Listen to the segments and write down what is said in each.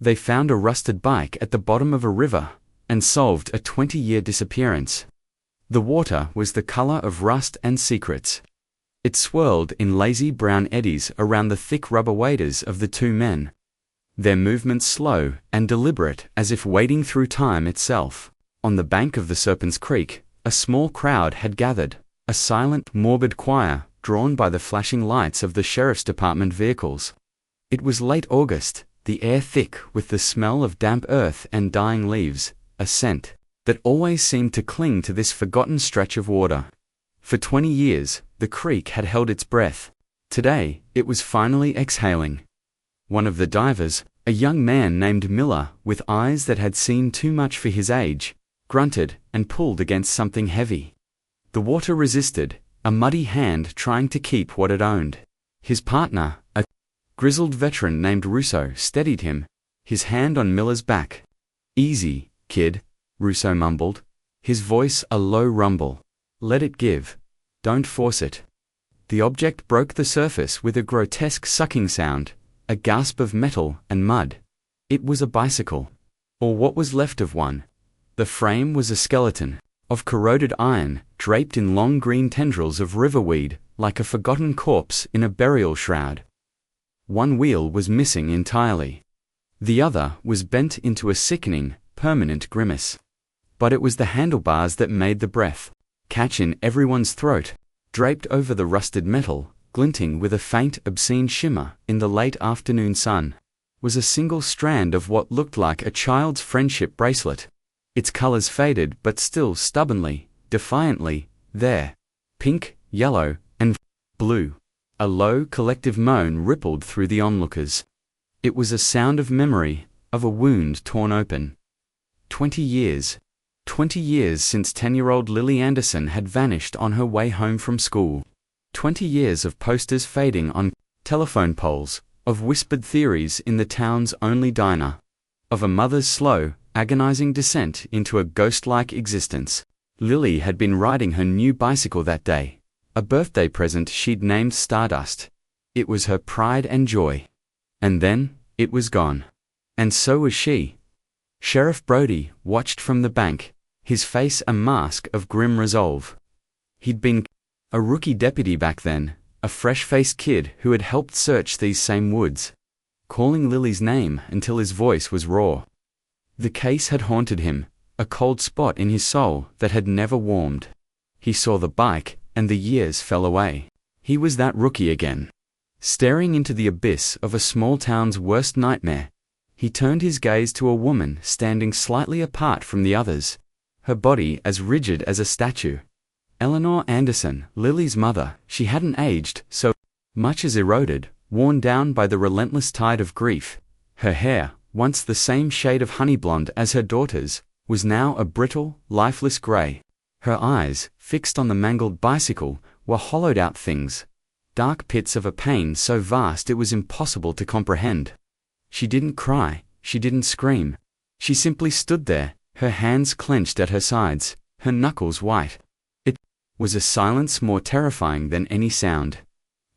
They found a rusted bike at the bottom of a river and solved a 20-year disappearance. The water was the color of rust and secrets. It swirled in lazy brown eddies around the thick rubber waders of the two men, their movements slow and deliberate as if wading through time itself. On the bank of the Serpent's Creek, a small crowd had gathered, a silent, morbid choir drawn by the flashing lights of the sheriff's department vehicles. It was late August, the air thick with the smell of damp earth and dying leaves, a scent that always seemed to cling to this forgotten stretch of water. For 20 years, the creek had held its breath. Today, it was finally exhaling. One of the divers, a young man named Miller with eyes that had seen too much for his age, grunted and pulled against something heavy. The water resisted, a muddy hand trying to keep what it owned. His partner, a grizzled veteran named Russo, steadied him, his hand on Miller's back. "Easy, kid," Russo mumbled, his voice a low rumble. "Let it give. Don't force it." The object broke the surface with a grotesque sucking sound, a gasp of metal and mud. It was a bicycle, or what was left of one. The frame was a skeleton of corroded iron, draped in long green tendrils of riverweed, like a forgotten corpse in a burial shroud. One wheel was missing entirely. The other was bent into a sickening, permanent grimace. But it was the handlebars that made the breath catch in everyone's throat. Draped over the rusted metal, glinting with a faint, obscene shimmer in the late afternoon sun, was a single strand of what looked like a child's friendship bracelet. Its colors faded but still stubbornly, defiantly, there. Pink, yellow, and blue. A low, collective moan rippled through the onlookers. It was a sound of memory, of a wound torn open. 20 years. 20 years since 10-year-old Lily Anderson had vanished on her way home from school. 20 years of posters fading on telephone poles, of whispered theories in the town's only diner, of a mother's slow, agonizing descent into a ghost-like existence. Lily had been riding her new bicycle that day, a birthday present she'd named Stardust. It was her pride and joy. And then, it was gone. And so was she. Sheriff Brody watched from the bank, his face a mask of grim resolve. He'd been a rookie deputy back then, a fresh-faced kid who had helped search these same woods, calling Lily's name until his voice was raw. The case had haunted him, a cold spot in his soul that had never warmed. He saw the bike, and the years fell away. He was that rookie again. Staring into the abyss of a small town's worst nightmare, he turned his gaze to a woman standing slightly apart from the others, her body as rigid as a statue. Eleanor Anderson, Lily's mother. She hadn't aged so much as eroded, worn down by the relentless tide of grief. Her hair, once the same shade of honey blonde as her daughter's, was now a brittle, lifeless gray. Her eyes, fixed on the mangled bicycle, were hollowed-out things, dark pits of a pain so vast it was impossible to comprehend. She didn't cry, she didn't scream. She simply stood there, her hands clenched at her sides, her knuckles white. It was a silence more terrifying than any sound.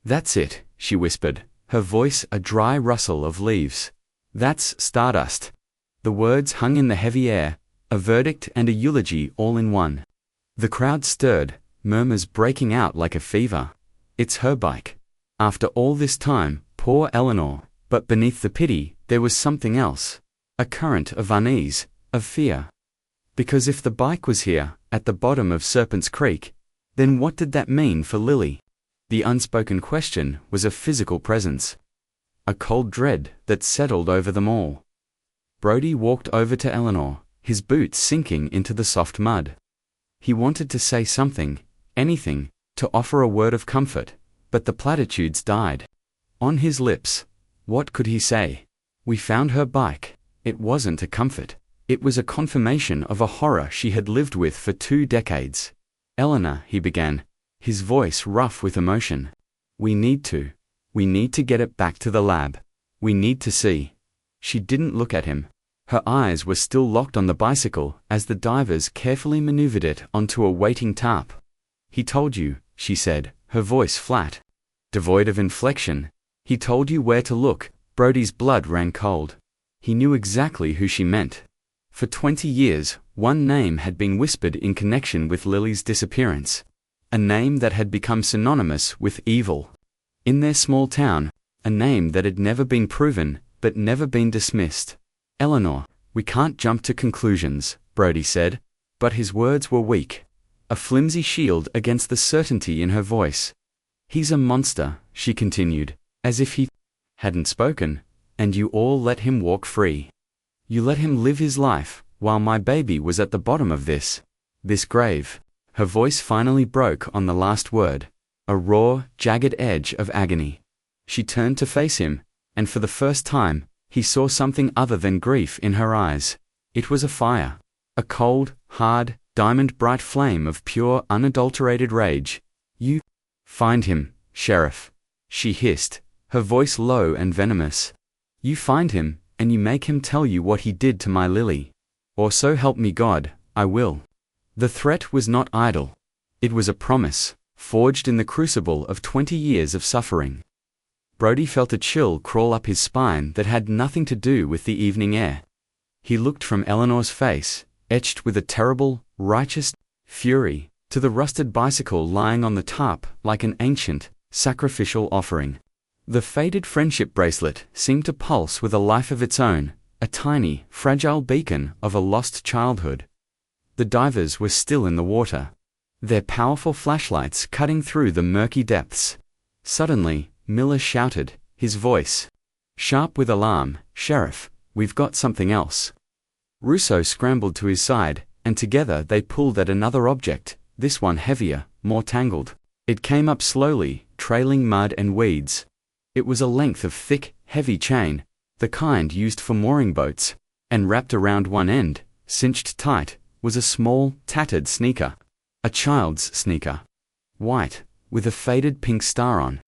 "That's it," she whispered, her voice a dry rustle of leaves. "That's Stardust." The words hung in the heavy air, a verdict and a eulogy all in one. The crowd stirred, murmurs breaking out like a fever. "It's her bike. After all this time, poor Eleanor." But beneath the pity, there was something else. A current of unease, of fear. Because if the bike was here, at the bottom of Serpent's Creek, then what did that mean for Lily? The unspoken question was a physical presence. A cold dread that settled over them all. Brody walked over to Eleanor, his boots sinking into the soft mud. He wanted to say something, anything, to offer a word of comfort, but the platitudes died on his lips. What could he say? "We found her bike." It wasn't a comfort. It was a confirmation of a horror she had lived with for 2 decades. "Eleanor," he began, his voice rough with emotion. We need to get it back to the lab. We need to see." She didn't look at him. Her eyes were still locked on the bicycle as the divers carefully maneuvered it onto a waiting tarp. "He told you," she said, her voice flat, devoid of inflection. "He told you where to look." Brody's blood ran cold. He knew exactly who she meant. For 20 years, one name had been whispered in connection with Lily's disappearance. A name that had become synonymous with evil. In their small town, a name that had never been proven, but never been dismissed. "Eleanor, we can't jump to conclusions," Brody said, but his words were weak. A flimsy shield against the certainty in her voice. "He's a monster," she continued, as if he hadn't spoken, "and you all let him walk free. You let him live his life, while my baby was at the bottom of this grave." Her voice finally broke on the last word, a raw, jagged edge of agony. She turned to face him, and for the first time, he saw something other than grief in her eyes. It was a fire. A cold, hard, diamond-bright flame of pure, unadulterated rage. "You find him, Sheriff," she hissed, her voice low and venomous. "You find him, and you make him tell you what he did to my Lily. Or so help me God, I will." The threat was not idle. It was a promise, forged in the crucible of 20 years of suffering. Brody felt a chill crawl up his spine that had nothing to do with the evening air. He looked from Eleanor's face, etched with a terrible, righteous fury, to the rusted bicycle lying on the tarp like an ancient, sacrificial offering. The faded friendship bracelet seemed to pulse with a life of its own, a tiny, fragile beacon of a lost childhood. The divers were still in the water, their powerful flashlights cutting through the murky depths. Suddenly, Miller shouted, his voice sharp with alarm, "Sheriff, we've got something else." Russo scrambled to his side, and together they pulled at another object, this one heavier, more tangled. It came up slowly, trailing mud and weeds. It was a length of thick, heavy chain, the kind used for mooring boats, and wrapped around one end, cinched tight, was a small, tattered sneaker. A child's sneaker. White, with a faded pink star on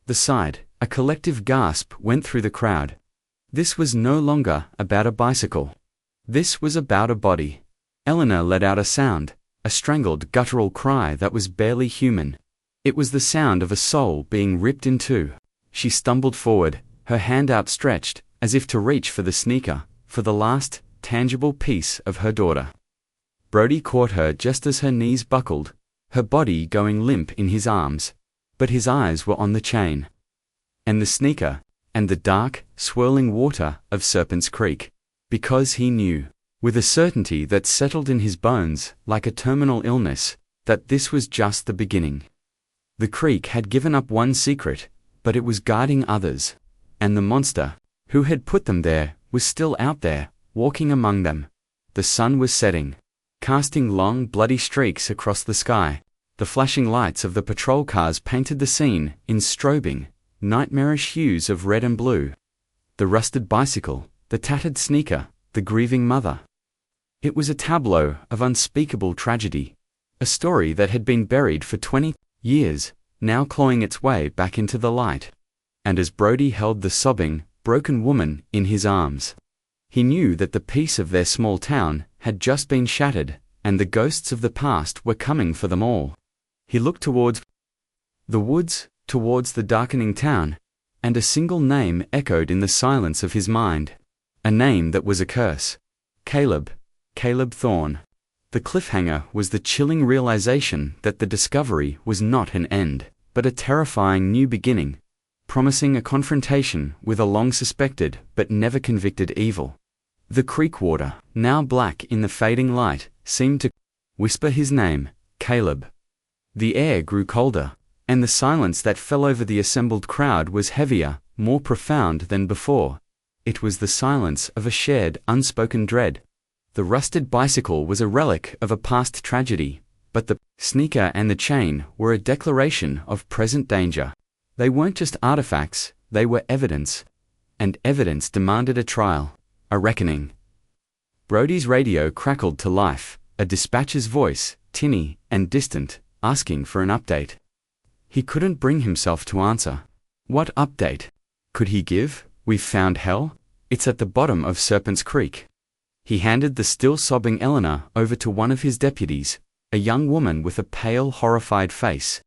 the side. A collective gasp went through the crowd. This was no longer about a bicycle. This was about a body. Eleanor let out a sound, a strangled, guttural cry that was barely human. It was the sound of a soul being ripped in two. She stumbled forward, her hand outstretched, as if to reach for the sneaker, for the last, tangible piece of her daughter. Brody caught her just as her knees buckled, her body going limp in his arms, but his eyes were on the chain. And the sneaker, and the dark, swirling water of Serpent's Creek. Because he knew, with a certainty that settled in his bones like a terminal illness, that this was just the beginning. The creek had given up one secret, but it was guarding others, and the monster, who had put them there, was still out there, walking among them. The sun was setting, casting long, bloody streaks across the sky. The flashing lights of the patrol cars painted the scene in strobing, nightmarish hues of red and blue. The rusted bicycle, the tattered sneaker, the grieving mother. It was a tableau of unspeakable tragedy, a story that had been buried for 20 years, now clawing its way back into the light. And as Brody held the sobbing, broken woman in his arms, he knew that the peace of their small town had just been shattered, and the ghosts of the past were coming for them all. He looked towards the woods, towards the darkening town, and a single name echoed in the silence of his mind. A name that was a curse. Caleb Thorne. The cliffhanger was the chilling realization that the discovery was not an end, but a terrifying new beginning, promising a confrontation with a long-suspected but never convicted evil. The creek water, now black in the fading light, seemed to whisper his name, Caleb. The air grew colder, and the silence that fell over the assembled crowd was heavier, more profound than before. It was the silence of a shared, unspoken dread. The rusted bicycle was a relic of a past tragedy, but the sneaker and the chain were a declaration of present danger. They weren't just artifacts, they were evidence. And evidence demanded a trial, a reckoning. Brody's radio crackled to life, a dispatcher's voice, tinny and distant, asking for an update. He couldn't bring himself to answer. What update could he give? "We've found hell. It's at the bottom of Serpent's Creek." He handed the still sobbing Eleanor over to one of his deputies, a young woman with a pale, horrified face.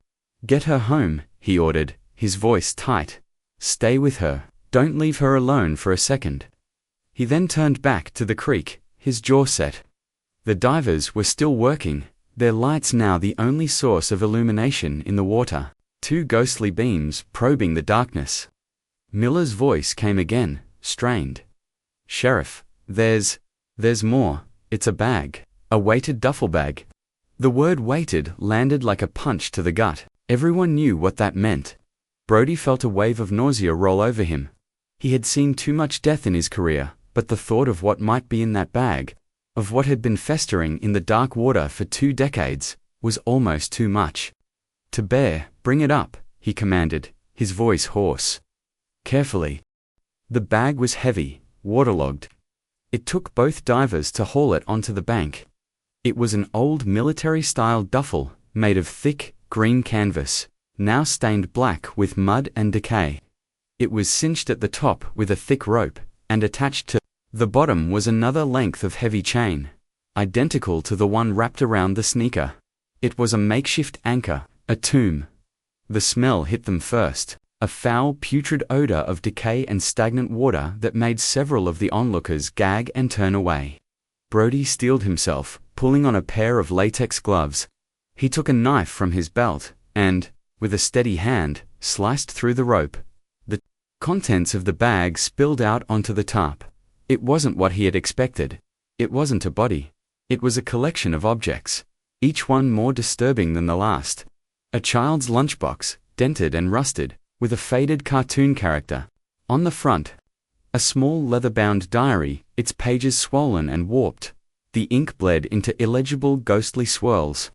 "Get her home," he ordered, his voice tight. "Stay with her. Don't leave her alone for a second." He then turned back to the creek, his jaw set. The divers were still working, their lights now the only source of illumination in the water, two ghostly beams probing the darkness. Miller's voice came again, strained. "Sheriff, there's more. It's a bag. A weighted duffel bag." The word weighted landed like a punch to the gut. Everyone knew what that meant. Brody felt a wave of nausea roll over him. He had seen too much death in his career, but the thought of what might be in that bag, of what had been festering in the dark water for 2 decades, was almost too much to bear. "Bring it up," he commanded, his voice hoarse. Carefully. The bag was heavy, waterlogged. It took both divers to haul it onto the bank. It was an old military-style duffel, made of thick, green canvas, now stained black with mud and decay. It was cinched at the top with a thick rope, and attached to the bottom was another length of heavy chain, identical to the one wrapped around the sneaker. It was a makeshift anchor, a tomb. The smell hit them first, a foul, putrid odor of decay and stagnant water that made several of the onlookers gag and turn away. Brody steeled himself, pulling on a pair of latex gloves. He took a knife from his belt, and, with a steady hand, sliced through the rope. The contents of the bag spilled out onto the tarp. It wasn't what he had expected. It wasn't a body. It was a collection of objects, each one more disturbing than the last. A child's lunchbox, dented and rusted, with a faded cartoon character on the front. A small leather-bound diary, its pages swollen and warped. The ink bled into illegible ghostly swirls.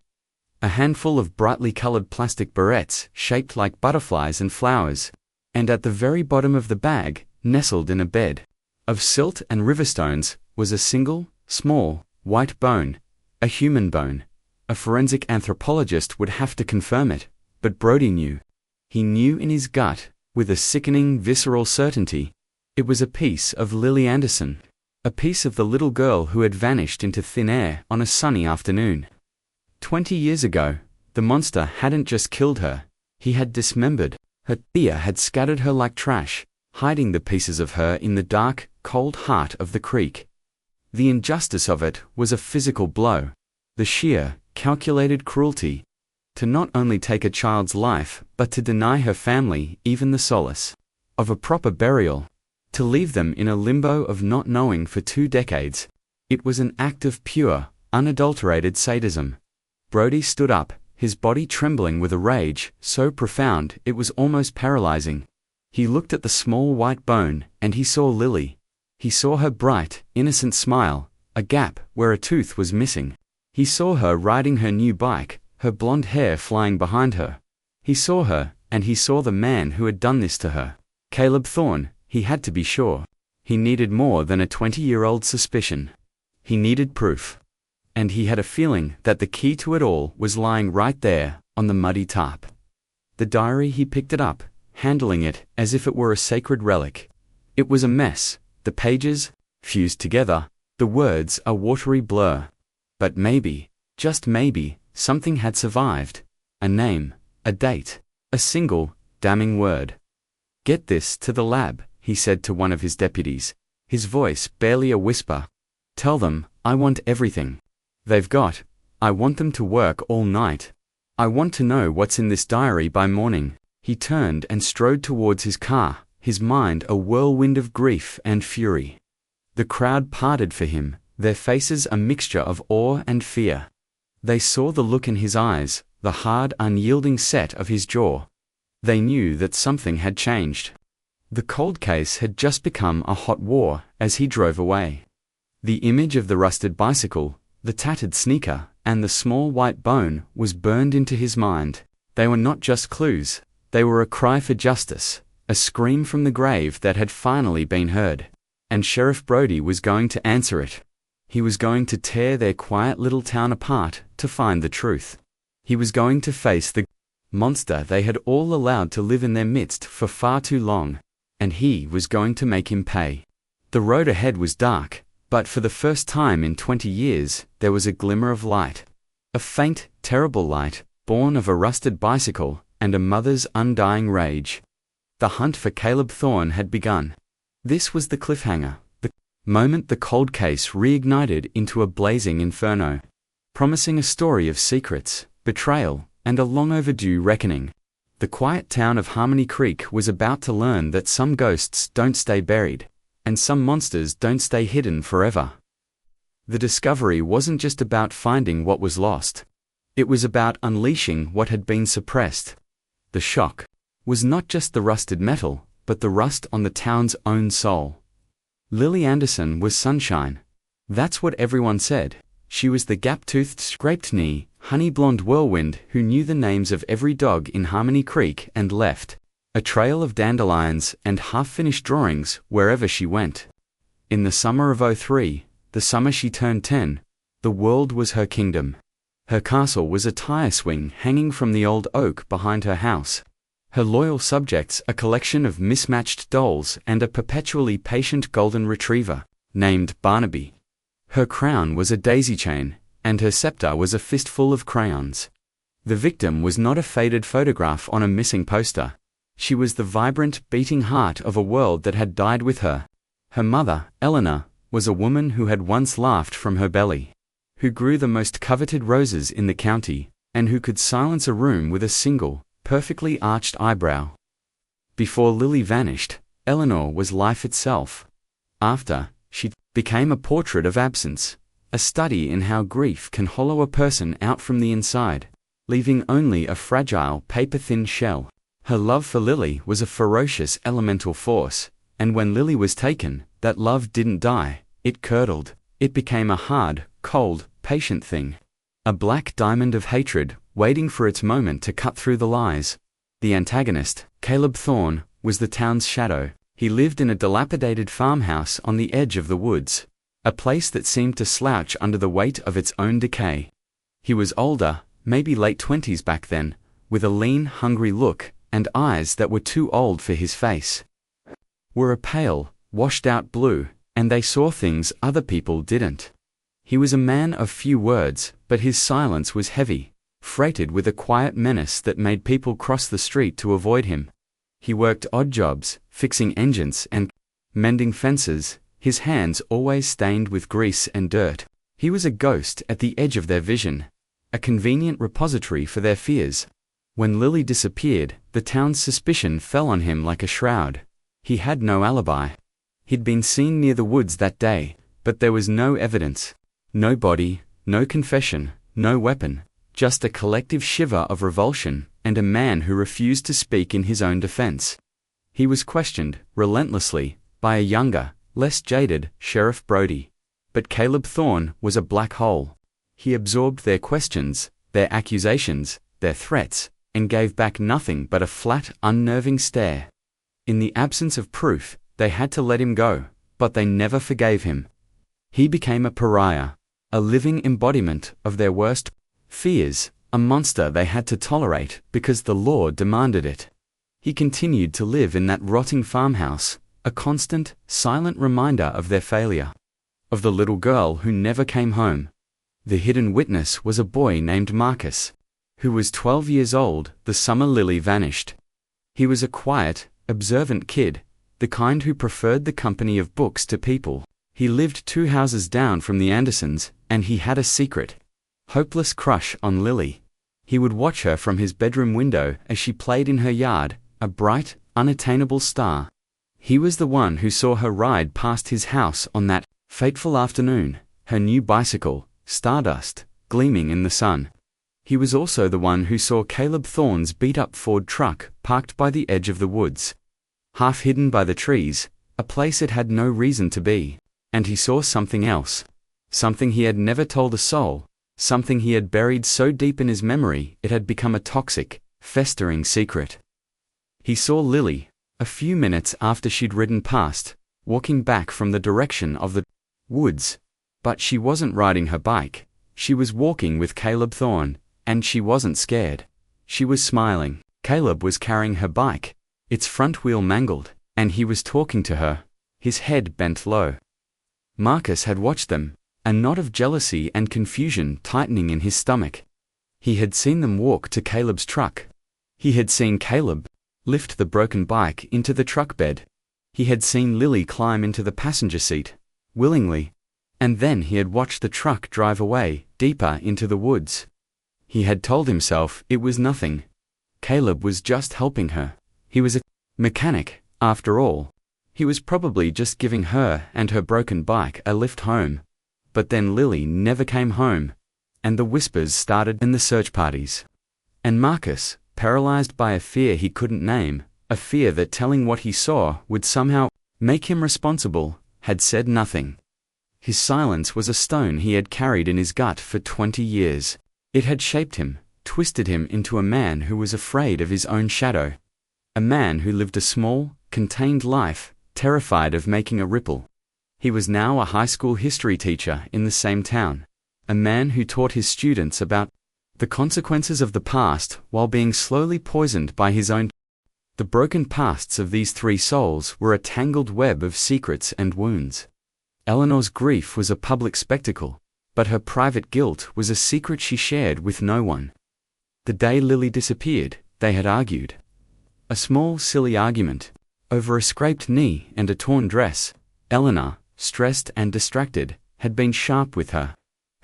A handful of brightly colored plastic barrettes, shaped like butterflies and flowers. And at the very bottom of the bag, nestled in a bed of silt and riverstones, was a single, small, white bone, a human bone. A forensic anthropologist would have to confirm it, but Brody knew. He knew in his gut, with a sickening, visceral certainty. It was a piece of Lily Anderson, a piece of the little girl who had vanished into thin air on a sunny afternoon. 20 years ago, the monster hadn't just killed her, he had dismembered her. Thea had scattered her like trash, hiding the pieces of her in the dark, cold heart of the creek. The injustice of it was a physical blow, the sheer, calculated cruelty, to not only take a child's life, but to deny her family even the solace of a proper burial, to leave them in a limbo of not knowing for 2 decades. It was an act of pure, unadulterated sadism. Brody stood up, his body trembling with a rage so profound it was almost paralyzing. He looked at the small white bone, and he saw Lily. He saw her bright, innocent smile, a gap where a tooth was missing. He saw her riding her new bike, her blonde hair flying behind her. He saw her, and he saw the man who had done this to her. Caleb Thorne, he had to be sure. He needed more than a 20-year-old suspicion. He needed proof. And he had a feeling that the key to it all was lying right there, on the muddy tarp. The diary. He picked it up, handling it as if it were a sacred relic. It was a mess, the pages, fused together, the words a watery blur. But maybe, just maybe, something had survived. A name, a date, a single, damning word. "Get this to the lab," he said to one of his deputies, his voice barely a whisper. "Tell them, I want everything they've got. I want them to work all night. I want to know what's in this diary by morning." He turned and strode towards his car, his mind a whirlwind of grief and fury. The crowd parted for him, their faces a mixture of awe and fear. They saw the look in his eyes, the hard, unyielding set of his jaw. They knew that something had changed. The cold case had just become a hot war as he drove away. The image of the rusted bicycle, the tattered sneaker, and the small white bone was burned into his mind. They were not just clues, they were a cry for justice, a scream from the grave that had finally been heard. And Sheriff Brody was going to answer it. He was going to tear their quiet little town apart to find the truth. He was going to face the monster they had all allowed to live in their midst for far too long, and he was going to make him pay. The road ahead was dark, but for the first time in 20 years, there was a glimmer of light. A faint, terrible light, born of a rusted bicycle and a mother's undying rage. The hunt for Caleb Thorne had begun. This was the cliffhanger, the moment the cold case reignited into a blazing inferno, promising a story of secrets, betrayal, and a long-overdue reckoning. The quiet town of Harmony Creek was about to learn that some ghosts don't stay buried, and some monsters don't stay hidden forever. The discovery wasn't just about finding what was lost. It was about unleashing what had been suppressed. The shock was not just the rusted metal, but the rust on the town's own soul. Lily Anderson was sunshine. That's what everyone said. She was the gap-toothed, scraped-knee, honey-blonde whirlwind who knew the names of every dog in Harmony Creek and left a trail of dandelions and half-finished drawings wherever she went. In the summer of '03, the summer she turned 10, the world was her kingdom. Her castle was a tire swing hanging from the old oak behind her house. Her loyal subjects a collection of mismatched dolls and a perpetually patient golden retriever, named Barnaby. Her crown was a daisy chain, and her scepter was a fistful of crayons. The victim was not a faded photograph on a missing poster. She was the vibrant, beating heart of a world that had died with her. Her mother, Eleanor, was a woman who had once laughed from her belly, who grew the most coveted roses in the county, and who could silence a room with a single, perfectly arched eyebrow. Before Lily vanished, Eleanor was life itself. After, she became a portrait of absence, a study in how grief can hollow a person out from the inside, leaving only a fragile, paper-thin shell. Her love for Lily was a ferocious elemental force, and when Lily was taken, that love didn't die, it curdled. It became a hard, cold, patient thing. A black diamond of hatred, waiting for its moment to cut through the lies. The antagonist, Caleb Thorne, was the town's shadow. He lived in a dilapidated farmhouse on the edge of the woods, a place that seemed to slouch under the weight of its own decay. He was older, maybe late 20s back then, with a lean, hungry look, and eyes that were too old for his face. Were a pale, washed-out blue, and they saw things other people didn't. He was a man of few words, but his silence was heavy, freighted with a quiet menace that made people cross the street to avoid him. He worked odd jobs, fixing engines and mending fences, his hands always stained with grease and dirt. He was a ghost at the edge of their vision, a convenient repository for their fears. When Lily disappeared, the town's suspicion fell on him like a shroud. He had no alibi. He'd been seen near the woods that day, but there was no evidence. No body, no confession, no weapon, just a collective shiver of revulsion, and a man who refused to speak in his own defense. He was questioned, relentlessly, by a younger, less jaded, Sheriff Brody. But Caleb Thorne was a black hole. He absorbed their questions, their accusations, their threats, and gave back nothing but a flat, unnerving stare. In the absence of proof, they had to let him go, but they never forgave him. He became a pariah, a living embodiment of their worst fears, a monster they had to tolerate because the law demanded it. He continued to live in that rotting farmhouse, a constant, silent reminder of their failure, of the little girl who never came home. The hidden witness was a boy named Marcus, who was 12 years old the summer Lily vanished. He was a quiet, observant kid, the kind who preferred the company of books to people. He lived 2 houses down from the Andersons, and he had a secret, hopeless crush on Lily. He would watch her from his bedroom window as she played in her yard, a bright, unattainable star. He was the one who saw her ride past his house on that fateful afternoon, her new bicycle, stardust, gleaming in the sun. He was also the one who saw Caleb Thorne's beat-up Ford truck parked by the edge of the woods, half hidden by the trees, a place it had no reason to be. And he saw something else, something he had never told a soul, something he had buried so deep in his memory it had become a toxic, festering secret. He saw Lily, a few minutes after she'd ridden past, walking back from the direction of the woods. But she wasn't riding her bike, she was walking with Caleb Thorne, and she wasn't scared. She was smiling. Caleb was carrying her bike, its front wheel mangled, and he was talking to her, his head bent low. Marcus had watched them, a knot of jealousy and confusion tightening in his stomach. He had seen them walk to Caleb's truck. He had seen Caleb lift the broken bike into the truck bed. He had seen Lily climb into the passenger seat. willingly. And then he had watched the truck drive away, deeper into the woods. He had told himself it was nothing. Caleb was just helping her. He was a mechanic, after all. He was probably just giving her and her broken bike a lift home. But then Lily never came home, and the whispers started in the search parties. And Marcus, paralyzed by a fear he couldn't name, a fear that telling what he saw would somehow make him responsible, had said nothing. His silence was a stone he had carried in his gut for 20 years. It had shaped him, twisted him into a man who was afraid of his own shadow. A man who lived a small, contained life, terrified of making a ripple. He was now a high school history teacher in the same town. A man who taught his students about the consequences of the past while being slowly poisoned by his own. The broken pasts of these three souls were a tangled web of secrets and wounds. Eleanor's grief was a public spectacle, but her private guilt was a secret she shared with no one. The day Lily disappeared, they had argued. A small, silly argument, over a scraped knee and a torn dress. Eleanor, stressed and distracted, had been sharp with her.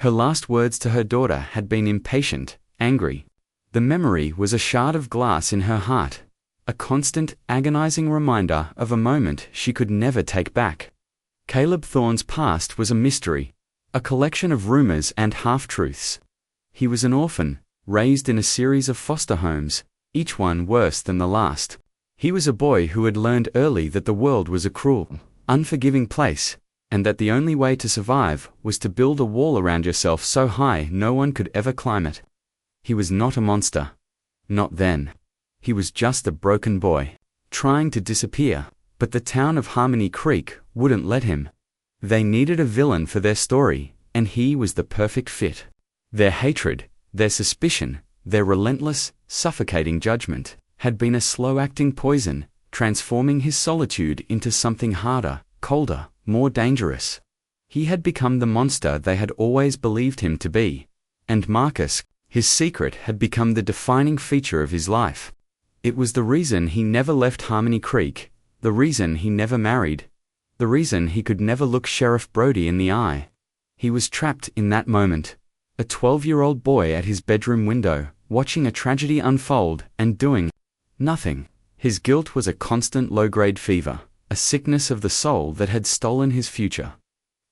Her last words to her daughter had been impatient, angry. The memory was a shard of glass in her heart, a constant, agonizing reminder of a moment she could never take back. Caleb Thorne's past was a mystery, a collection of rumors and half-truths. He was an orphan, raised in a series of foster homes, each one worse than the last. He was a boy who had learned early that the world was a cruel, unforgiving place, and that the only way to survive was to build a wall around yourself so high no one could ever climb it. He was not a monster. Not then. He was just a broken boy, trying to disappear, but the town of Harmony Creek wouldn't let him. They needed a villain for their story, and he was the perfect fit. Their hatred, their suspicion, their relentless, suffocating judgment, had been a slow-acting poison, transforming his solitude into something harder, colder, more dangerous. He had become the monster they had always believed him to be. And Marcus, his secret, had become the defining feature of his life. It was the reason he never left Harmony Creek, the reason he never married, the reason he could never look Sheriff Brody in the eye. He was trapped in that moment, a 12-year-old boy at his bedroom window, watching a tragedy unfold and doing nothing. His guilt was a constant low-grade fever, a sickness of the soul that had stolen his future.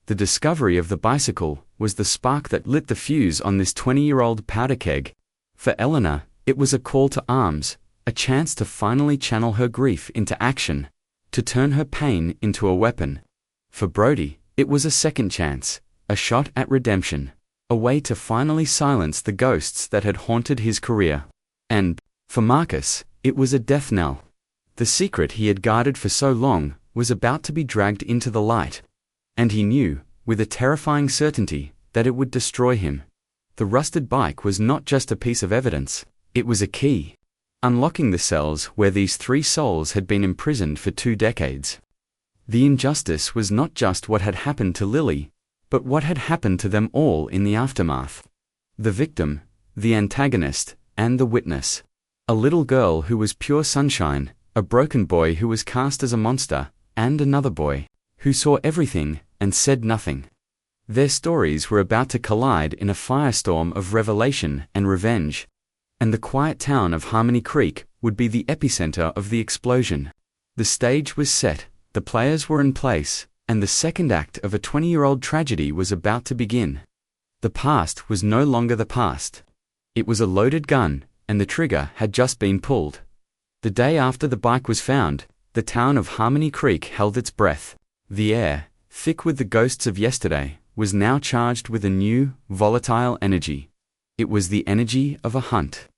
The discovery of the bicycle was the spark that lit the fuse on this 20-year-old powder keg. For Eleanor, it was a call to arms, a chance to finally channel her grief into action, to turn her pain into a weapon. For Brody, it was a second chance, a shot at redemption, a way to finally silence the ghosts that had haunted his career. And, for Marcus, it was a death knell. The secret he had guarded for so long was about to be dragged into the light. And he knew, with a terrifying certainty, that it would destroy him. The rusted bike was not just a piece of evidence, it was a key, unlocking the cells where these three souls had been imprisoned for 2 decades. The injustice was not just what had happened to Lily, but what had happened to them all in the aftermath. The victim, the antagonist, and the witness. A little girl who was pure sunshine, a broken boy who was cast as a monster, and another boy who saw everything and said nothing. Their stories were about to collide in a firestorm of revelation and revenge, and the quiet town of Harmony Creek would be the epicenter of the explosion. The stage was set, the players were in place, and the second act of a 20-year-old tragedy was about to begin. The past was no longer the past. It was a loaded gun, and the trigger had just been pulled. The day after the bike was found, the town of Harmony Creek held its breath. The air, thick with the ghosts of yesterday, was now charged with a new, volatile energy. It was the energy of a hunt.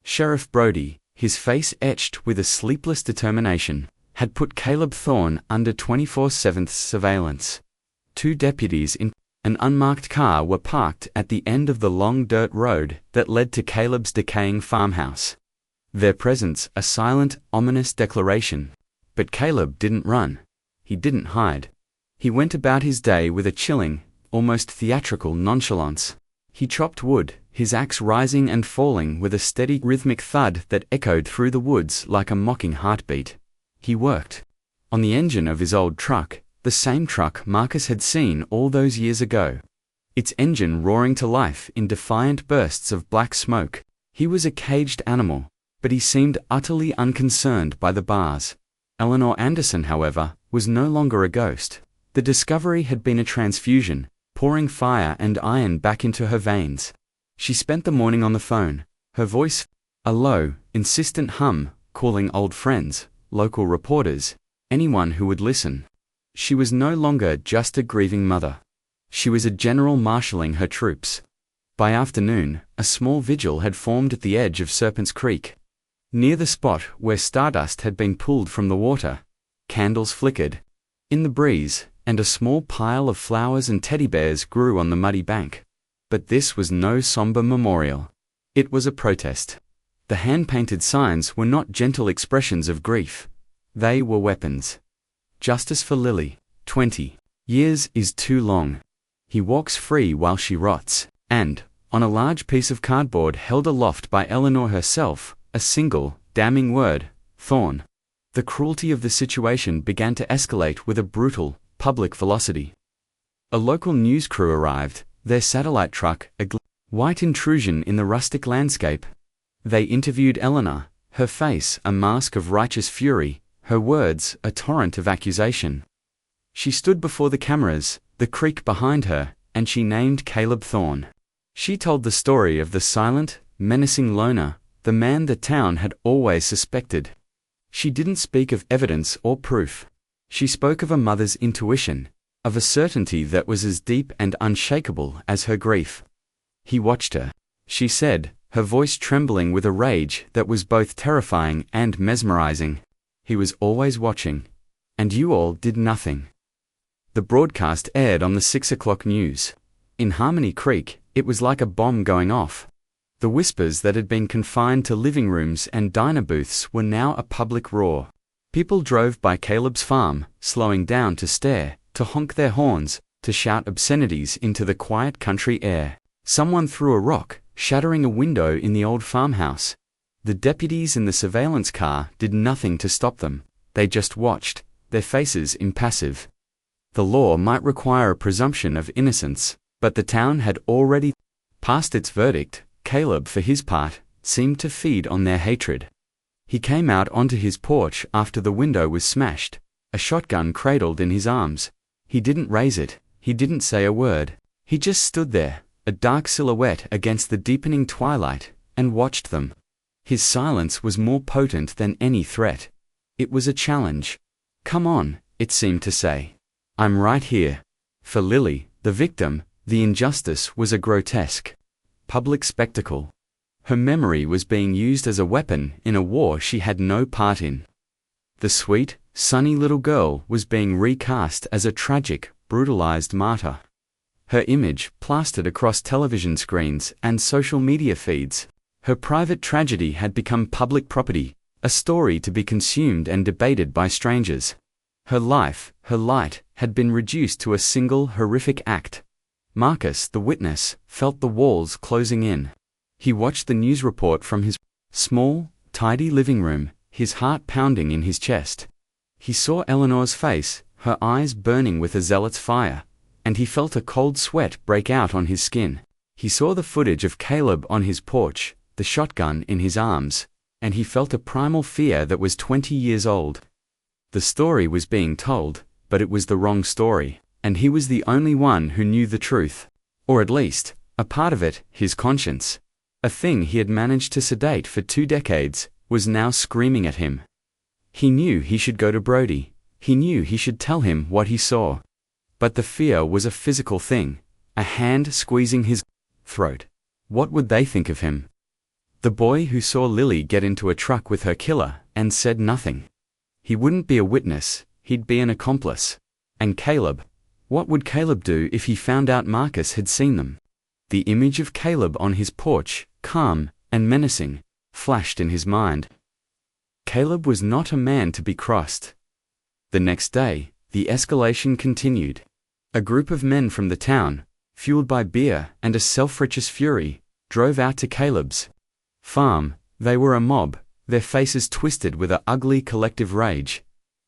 Sheriff Brody, his face etched with a sleepless determination, had put Caleb Thorne under 24/7 surveillance. 2 deputies in an unmarked car were parked at the end of the long dirt road that led to Caleb's decaying farmhouse. Their presence a silent, ominous declaration. But Caleb didn't run. He didn't hide. He went about his day with a chilling, almost theatrical nonchalance. He chopped wood, his axe rising and falling with a steady rhythmic thud that echoed through the woods like a mocking heartbeat. He worked. On the engine of his old truck, The same truck Marcus had seen all those years ago. Its engine roaring to life in defiant bursts of black smoke. He was a caged animal, but he seemed utterly unconcerned by the bars. Eleanor Anderson, however, was no longer a ghost. The discovery had been a transfusion, pouring fire and iron back into her veins. She spent the morning on the phone, her voice a low, insistent hum, calling old friends, local reporters, anyone who would listen. She was no longer just a grieving mother. She was a general marshalling her troops. By afternoon, a small vigil had formed at the edge of Serpent's Creek. Near the spot where stardust had been pulled from the water, candles flickered in the breeze, and a small pile of flowers and teddy bears grew on the muddy bank. But this was no somber memorial. It was a protest. The hand-painted signs were not gentle expressions of grief. They were weapons. Justice for Lily, 20 years is too long. He walks free while she rots. And, on a large piece of cardboard held aloft by Eleanor herself, a single, damning word, Thorn. The cruelty of the situation began to escalate with a brutal, public velocity. A local news crew arrived, their satellite truck a white intrusion in the rustic landscape. They interviewed Eleanor, her face a mask of righteous fury, her words a torrent of accusation. She stood before the cameras, the creek behind her, and she named Caleb Thorne. She told the story of the silent, menacing loner, the man the town had always suspected. She didn't speak of evidence or proof. She spoke of a mother's intuition, of a certainty that was as deep and unshakable as her grief. He watched her. She said, her voice trembling with a rage that was both terrifying and mesmerizing. He was always watching. And you all did nothing. The broadcast aired on the 6 o'clock news. In Harmony Creek, it was like a bomb going off. The whispers that had been confined to living rooms and diner booths were now a public roar. People drove by Caleb's farm, slowing down to stare, to honk their horns, to shout obscenities into the quiet country air. Someone threw a rock, shattering a window in the old farmhouse. The deputies in the surveillance car did nothing to stop them. They just watched, their faces impassive. The law might require a presumption of innocence, but the town had already passed its verdict. Caleb, for his part, seemed to feed on their hatred. He came out onto his porch after the window was smashed, a shotgun cradled in his arms. He didn't raise it, he didn't say a word. He just stood there, a dark silhouette against the deepening twilight, and watched them. His silence was more potent than any threat. It was a challenge. Come on, it seemed to say. I'm right here. For Lily, the victim, the injustice was a grotesque, public spectacle. Her memory was being used as a weapon in a war she had no part in. The sweet, sunny little girl was being recast as a tragic, brutalized martyr. Her image plastered across television screens and social media feeds. Her private tragedy had become public property, a story to be consumed and debated by strangers. Her life, her light, had been reduced to a single horrific act. Marcus, the witness, felt the walls closing in. He watched the news report from his small, tidy living room, his heart pounding in his chest. He saw Eleanor's face, her eyes burning with a zealot's fire, and he felt a cold sweat break out on his skin. He saw the footage of Caleb on his porch, the shotgun in his arms, and he felt a primal fear that was 20 years old. The story was being told, but it was the wrong story, and he was the only one who knew the truth. Or at least, a part of it, his conscience. A thing he had managed to sedate for 2 decades, was now screaming at him. He knew he should go to Brody. He knew he should tell him what he saw. But the fear was a physical thing, a hand squeezing his throat. What would they think of him? The boy who saw Lily get into a truck with her killer and said nothing. He wouldn't be a witness, he'd be an accomplice. And Caleb? What would Caleb do if he found out Marcus had seen them? The image of Caleb on his porch, calm and menacing, flashed in his mind. Caleb was not a man to be crossed. The next day, the escalation continued. A group of men from the town, fueled by beer and a self-righteous fury, drove out to Caleb's farm. They were a mob, their faces twisted with an ugly collective rage.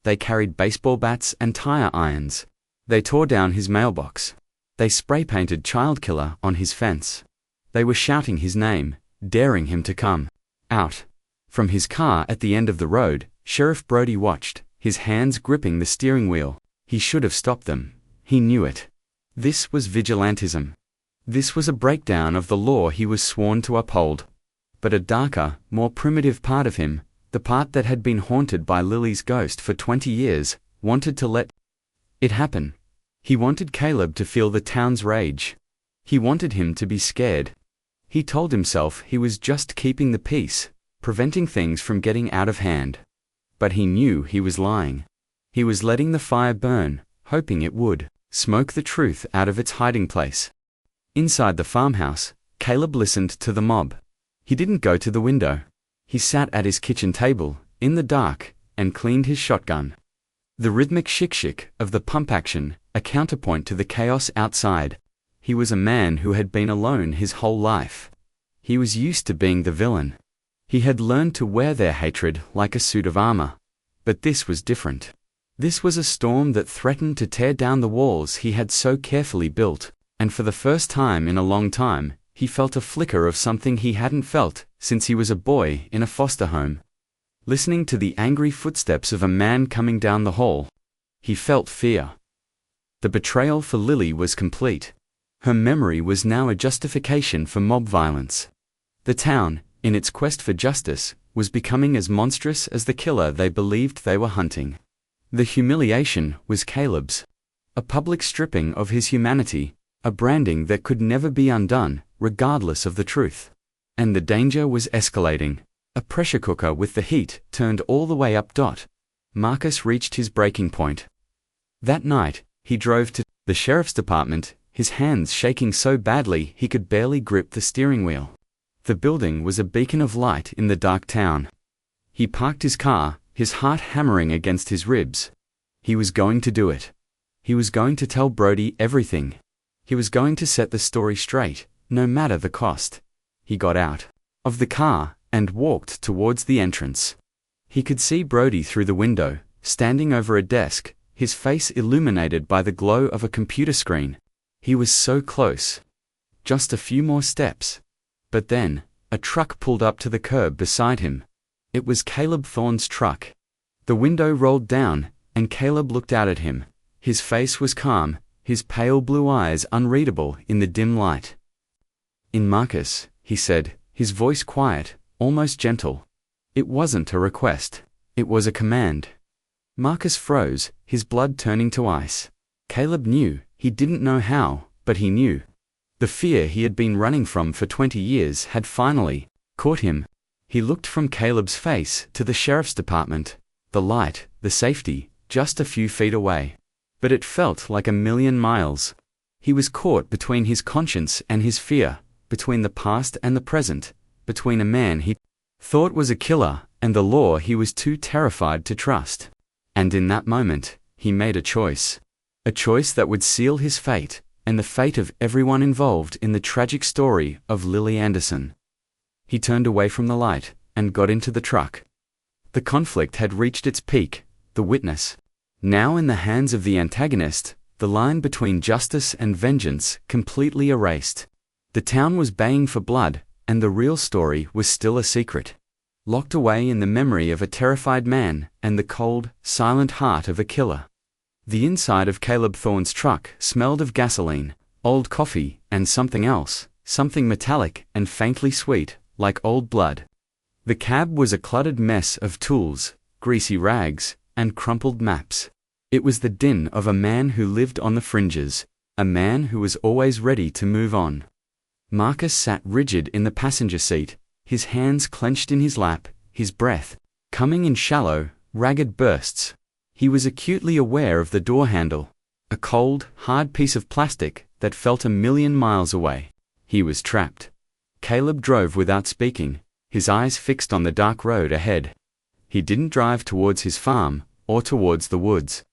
They carried baseball bats and tire irons. They tore down his mailbox. They spray-painted child killer on his fence. They were shouting his name, daring him to come out. From his car at the end of the road, Sheriff Brody watched, his hands gripping the steering wheel. He should have stopped them. He knew it. This was vigilantism. This was a breakdown of the law he was sworn to uphold. But a darker, more primitive part of him, the part that had been haunted by Lily's ghost for 20 years, wanted to let it happen. He wanted Caleb to feel the town's rage. He wanted him to be scared. He told himself he was just keeping the peace, preventing things from getting out of hand. But he knew he was lying. He was letting the fire burn, hoping it would smoke the truth out of its hiding place. Inside the farmhouse, Caleb listened to the mob. He didn't go to the window. He sat at his kitchen table, in the dark, and cleaned his shotgun. The rhythmic shik-shik of the pump action, a counterpoint to the chaos outside. He was a man who had been alone his whole life. He was used to being the villain. He had learned to wear their hatred like a suit of armor. But this was different. This was a storm that threatened to tear down the walls he had so carefully built, and for the first time in a long time, he felt a flicker of something he hadn't felt since he was a boy in a foster home. Listening to the angry footsteps of a man coming down the hall, he felt fear. The betrayal for Lily was complete. Her memory was now a justification for mob violence. The town, in its quest for justice, was becoming as monstrous as the killer they believed they were hunting. The humiliation was Caleb's. A public stripping of his humanity, a branding that could never be undone, regardless of the truth. And the danger was escalating. A pressure cooker with the heat turned all the way up. Marcus reached his breaking point. That night, he drove to the sheriff's department, his hands shaking so badly he could barely grip the steering wheel. The building was a beacon of light in the dark town. He parked his car, his heart hammering against his ribs. He was going to do it. He was going to tell Brody everything. He was going to set the story straight, no matter the cost. He got out of the car and walked towards the entrance. He could see Brody through the window, standing over a desk, his face illuminated by the glow of a computer screen. He was so close. Just a few more steps. But then, a truck pulled up to the curb beside him. It was Caleb Thorne's truck. The window rolled down, and Caleb looked out at him. His face was calm, his pale blue eyes unreadable in the dim light. "In Marcus," he said, his voice quiet, almost gentle. It wasn't a request. It was a command. Marcus froze, his blood turning to ice. Caleb knew, he didn't know how, but he knew. The fear he had been running from for 20 years had finally caught him. He looked from Caleb's face to the sheriff's department, the light, the safety, just a few feet away. But it felt like a million miles. He was caught between his conscience and his fear, between the past and the present, between a man he thought was a killer and the law he was too terrified to trust. And in that moment, he made a choice. A choice that would seal his fate, and the fate of everyone involved in the tragic story of Lily Anderson. He turned away from the light, and got into the truck. The conflict had reached its peak, the witness. Now in the hands of the antagonist, the line between justice and vengeance completely erased. The town was baying for blood, and the real story was still a secret. Locked away in the memory of a terrified man, and the cold, silent heart of a killer. The inside of Caleb Thorne's truck smelled of gasoline, old coffee, and something else, something metallic and faintly sweet, like old blood. The cab was a cluttered mess of tools, greasy rags, and crumpled maps. It was the din of a man who lived on the fringes, a man who was always ready to move on. Marcus sat rigid in the passenger seat, his hands clenched in his lap, his breath coming in shallow, ragged bursts. He was acutely aware of the door handle, a cold, hard piece of plastic that felt a million miles away. He was trapped. Caleb drove without speaking, his eyes fixed on the dark road ahead. He didn't drive towards his farm, or towards the woods.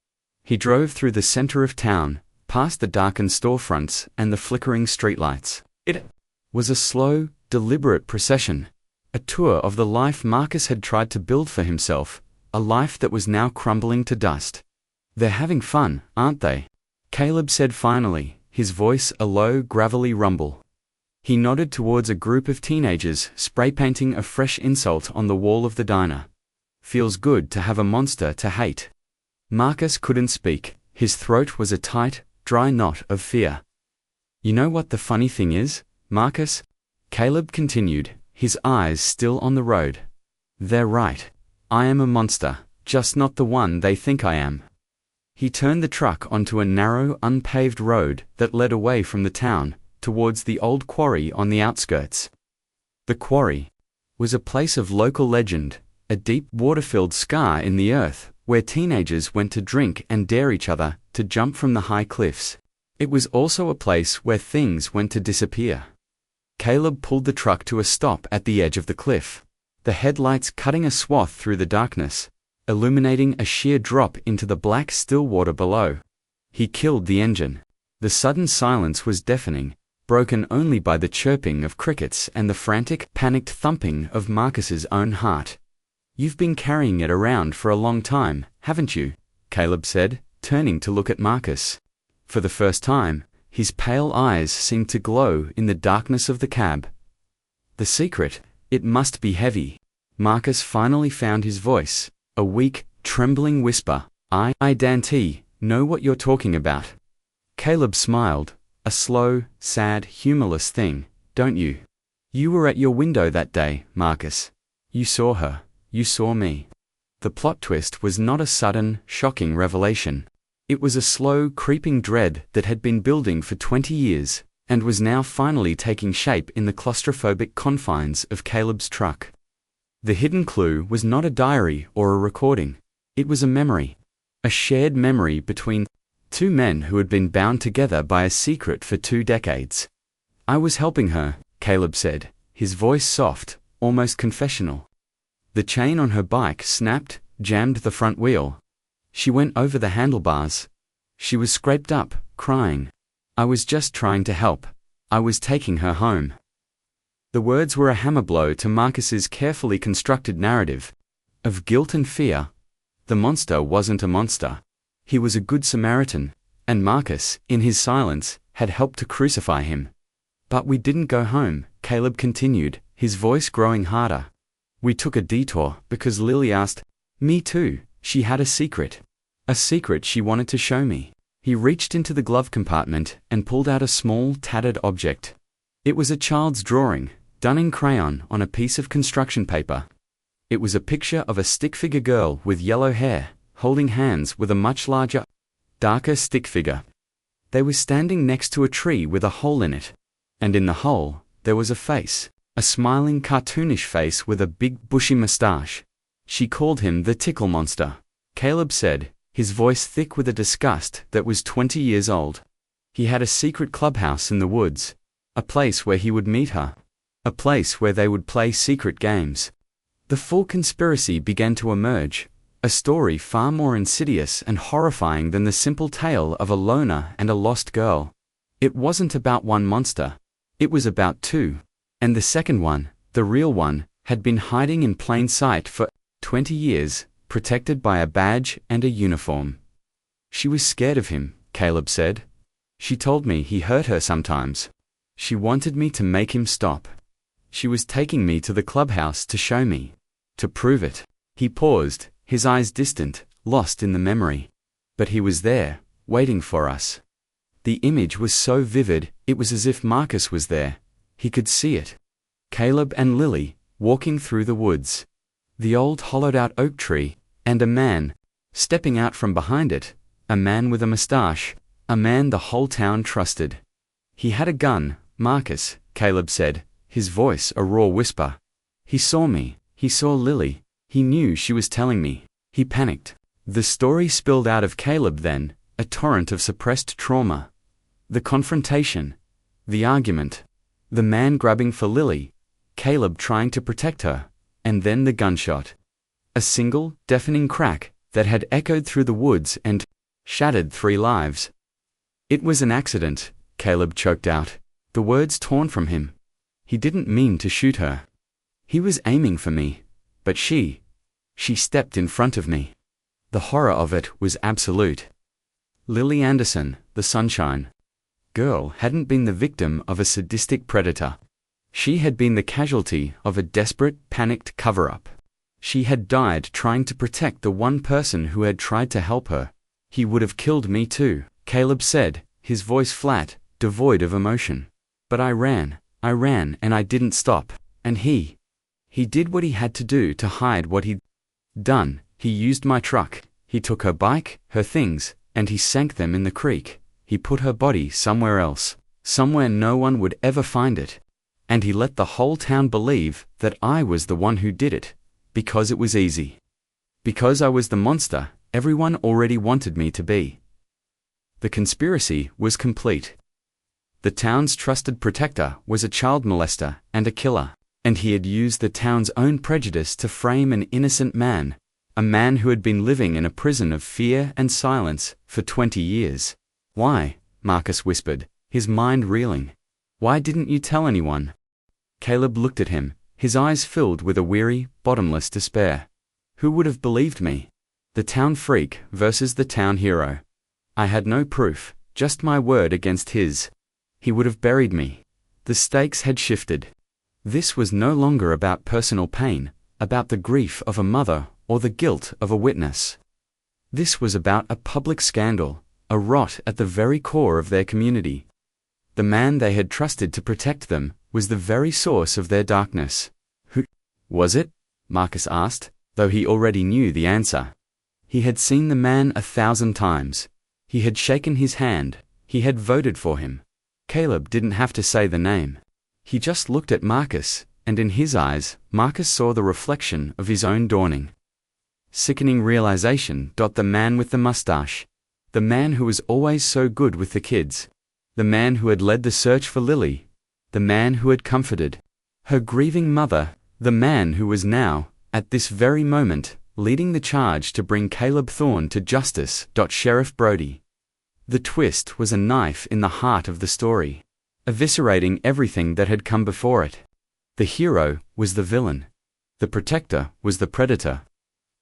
He drove through the center of town, past the darkened storefronts and the flickering streetlights. It was a slow, deliberate procession, a tour of the life Marcus had tried to build for himself, a life that was now crumbling to dust. "They're having fun, aren't they?" Caleb said finally, his voice a low, gravelly rumble. He nodded towards a group of teenagers spray painting a fresh insult on the wall of the diner. "Feels good to have a monster to hate." Marcus couldn't speak. His throat was a tight, dry knot of fear. "You know what the funny thing is, Marcus?" Caleb continued, his eyes still on the road. "They're right. I am a monster, just not the one they think I am." He turned the truck onto a narrow, unpaved road that led away from the town, towards the old quarry on the outskirts. The quarry was a place of local legend, a deep, water-filled scar in the earth, where teenagers went to drink and dare each other to jump from the high cliffs. It was also a place where things went to disappear. Caleb pulled the truck to a stop at the edge of the cliff, the headlights cutting a swath through the darkness, illuminating a sheer drop into the black still water below. He killed the engine. The sudden silence was deafening, broken only by the chirping of crickets and the frantic, panicked thumping of Marcus's own heart. "You've been carrying it around for a long time, haven't you?" Caleb said, turning to look at Marcus. For the first time, his pale eyes seemed to glow in the darkness of the cab. "The secret, it must be heavy." Marcus finally found his voice, a weak, trembling whisper. I Dante, know what you're talking about." Caleb smiled, a slow, sad, humorless thing, "Don't you? You were at your window that day, Marcus. You saw her, you saw me." The plot twist was not a sudden, shocking revelation. It was a slow, creeping dread that had been building for 20 years, and was now finally taking shape in the claustrophobic confines of Caleb's truck. The hidden clue was not a diary or a recording. It was a memory. A shared memory between two men who had been bound together by a secret for 2 decades. "I was helping her," Caleb said, his voice soft, almost confessional. The chain on her bike snapped, jammed the front wheel. She went over the handlebars. She was scraped up, crying. "I was just trying to help. I was taking her home." The words were a hammer blow to Marcus's carefully constructed narrative of guilt and fear. The monster wasn't a monster. He was a good Samaritan, and Marcus, in his silence, had helped to crucify him. "But we didn't go home," Caleb continued, his voice growing harder. "We took a detour because Lily asked me to. She had a secret she wanted to show me." He reached into the glove compartment and pulled out a small, tattered object. It was a child's drawing, done in crayon on a piece of construction paper. It was a picture of a stick figure girl with yellow hair, holding hands with a much larger, darker stick figure. They were standing next to a tree with a hole in it. And in the hole, there was a face, a smiling cartoonish face with a big bushy mustache. "She called him the Tickle Monster," Caleb said, his voice thick with a disgust that was 20 years old. "He had a secret clubhouse in the woods, a place where he would meet her, a place where they would play secret games." The full conspiracy began to emerge, a story far more insidious and horrifying than the simple tale of a loner and a lost girl. It wasn't about one monster. It was about 2. And the second one, the real one, had been hiding in plain sight for 20 years, protected by a badge and a uniform. "She was scared of him," Caleb said. "She told me he hurt her sometimes. She wanted me to make him stop. She was taking me to the clubhouse to show me, to prove it." He paused, his eyes distant, lost in the memory. "But he was there, waiting for us." The image was so vivid, it was as if Marcus was there. He could see it. Caleb and Lily, walking through the woods. The old hollowed-out oak tree, and a man, stepping out from behind it, a man with a mustache, a man the whole town trusted. "He had a gun, Marcus," Caleb said, his voice a raw whisper. "He saw me, he saw Lily, he knew she was telling me." He panicked. The story spilled out of Caleb then, a torrent of suppressed trauma. The confrontation, the argument, the man grabbing for Lily, Caleb trying to protect her, and then the gunshot. A single, deafening crack that had echoed through the woods and shattered 3 lives. "It was an accident," Caleb choked out, the words torn from him. "He didn't mean to shoot her. He was aiming for me, but she She stepped in front of me. The horror of it was absolute. Lily Anderson, the Sunshine Girl, hadn't been the victim of a sadistic predator. She had been the casualty of a desperate, panicked cover-up. She had died trying to protect the one person who had tried to help her. He would have killed me too, Caleb said, his voice flat, devoid of emotion. But I ran, and I didn't stop. And he did what he had to do to hide what he'd done. He used my truck. He took her bike, her things, and he sank them in the creek. He put her body somewhere else, somewhere no one would ever find it. And he let the whole town believe that I was the one who did it, because it was easy. Because I was the monster everyone already wanted me to be. The conspiracy was complete. The town's trusted protector was a child molester and a killer, and he had used the town's own prejudice to frame an innocent man, a man who had been living in a prison of fear and silence for 20 years. Why? Marcus whispered, his mind reeling. Why didn't you tell anyone? Caleb looked at him, his eyes filled with a weary, bottomless despair. Who would have believed me? The town freak versus the town hero. I had no proof, just my word against his. He would have buried me. The stakes had shifted. This was no longer about personal pain, about the grief of a mother or the guilt of a witness. This was about a public scandal, a rot at the very core of their community. The man they had trusted to protect them was the very source of their darkness. Who was it? Marcus asked, though he already knew the answer. He had seen the man 1,000 times. He had shaken his hand. He had voted for him. Caleb didn't have to say the name. He just looked at Marcus, and in his eyes, Marcus saw the reflection of his own dawning. Sickening realization. The man with the mustache. The man who was always so good with the kids. The man who had led the search for Lily. The man who had comforted her grieving mother. The man who was now, at this very moment, leading the charge to bring Caleb Thorne to justice. Sheriff Brody. The twist was a knife in the heart of the story, eviscerating everything that had come before it. The hero was the villain. The protector was the predator.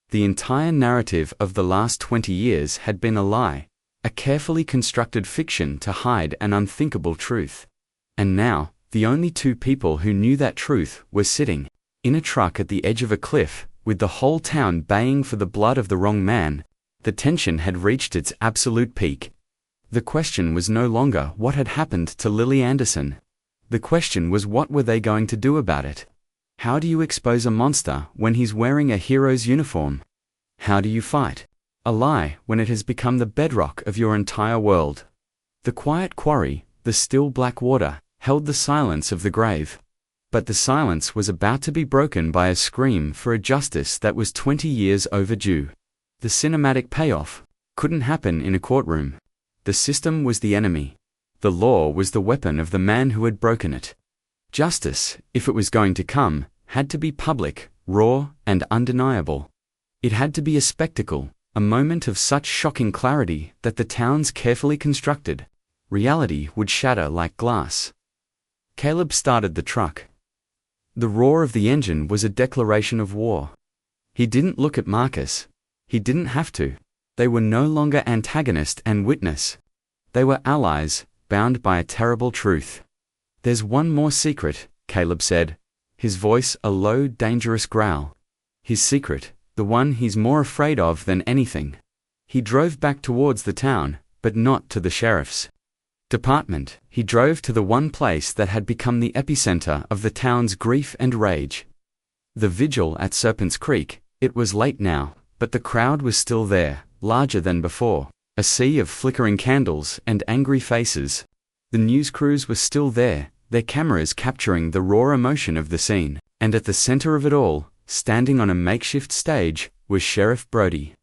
The entire narrative of the last 20 years had been a lie, a carefully constructed fiction to hide an unthinkable truth. And now, the only two people who knew that truth were sitting in a truck at the edge of a cliff, with the whole town baying for the blood of the wrong man. The tension had reached its absolute peak. The question was no longer what had happened to Lily Anderson. The question was what were they going to do about it? How do you expose a monster when he's wearing a hero's uniform? How do you fight a lie when it has become the bedrock of your entire world? The quiet quarry, the still black water, held the silence of the grave. But the silence was about to be broken by a scream for a justice that was 20 years overdue. The cinematic payoff couldn't happen in a courtroom. The system was the enemy. The law was the weapon of the man who had broken it. Justice, if it was going to come, had to be public, raw, and undeniable. It had to be a spectacle, a moment of such shocking clarity that the town's carefully constructed reality would shatter like glass. Caleb started the truck. The roar of the engine was a declaration of war. He didn't look at Marcus. He didn't have to. They were no longer antagonist and witness. They were allies, bound by a terrible truth. There's one more secret, Caleb said, his voice a low, dangerous growl. His secret, the one he's more afraid of than anything. He drove back towards the town, but not to the sheriff's department. He drove to the one place that had become the epicenter of the town's grief and rage. The vigil at Serpent's Creek. It was late now, but the crowd was still there, larger than before, a sea of flickering candles and angry faces. The news crews were still there, their cameras capturing the raw emotion of the scene, and at the center of it all, standing on a makeshift stage, was Sheriff Brody.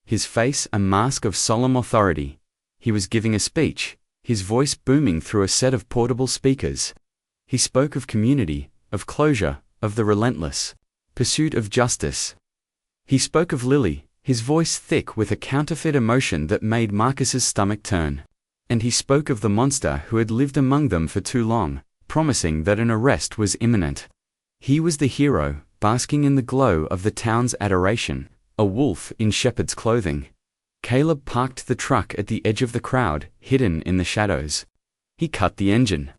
His face a mask of solemn authority. He was giving a speech, his voice booming through a set of portable speakers. He spoke of community, of closure, of the relentless pursuit of justice. He spoke of Lily, his voice thick with a counterfeit emotion that made Marcus's stomach turn. And he spoke of the monster who had lived among them for too long, promising that an arrest was imminent. He was the hero, basking in the glow of the town's adoration, a wolf in shepherd's clothing. Caleb parked the truck at the edge of the crowd, hidden in the shadows. He cut the engine.